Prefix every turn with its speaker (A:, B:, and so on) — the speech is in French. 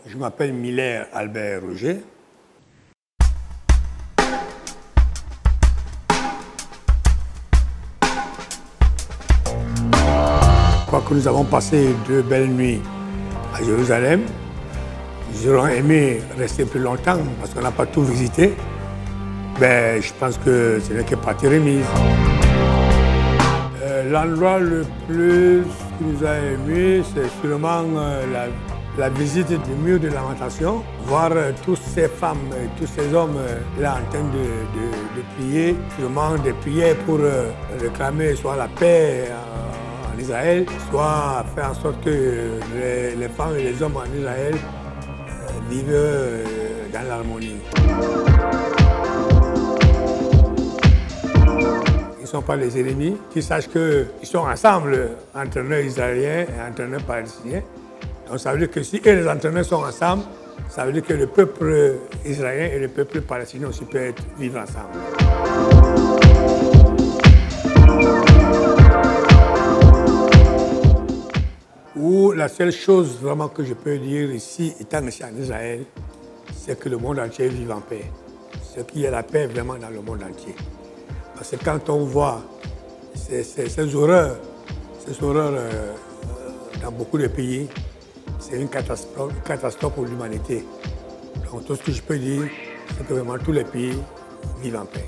A: Je m'appelle Miller Albert Roger. Je crois que nous avons passé 2 belles nuits à Jérusalem. J'aurais aimé rester plus longtemps parce qu'on n'a pas tout visité. Mais je pense que ce n'est que partie remise. L'endroit le plus qui nous a aimé, c'est sûrement la visite du mur de lamentation. Voir toutes ces femmes et tous ces hommes là en train de prier, sûrement des prières pour réclamer soit la paix en Israël, soit faire en sorte que les femmes et les hommes en Israël vivent dans l'harmonie. Ils ne sont pas les ennemis, qu'ils sachent qu'ils sont ensemble, entraîneurs israéliens et entraîneurs palestiniens. Donc ça veut dire que si eux, les entraîneurs sont ensemble, ça veut dire que le peuple israélien et le peuple palestinien aussi peuvent vivre ensemble. Ou la seule chose vraiment que je peux dire ici, étant ici en Israël, c'est que le monde entier vive en paix. C'est qu'il y a la paix vraiment dans le monde entier. Parce que quand on voit ces horreurs dans beaucoup de pays, c'est une catastrophe pour l'humanité. Donc tout ce que je peux dire, c'est que vraiment tous les pays vivent en paix.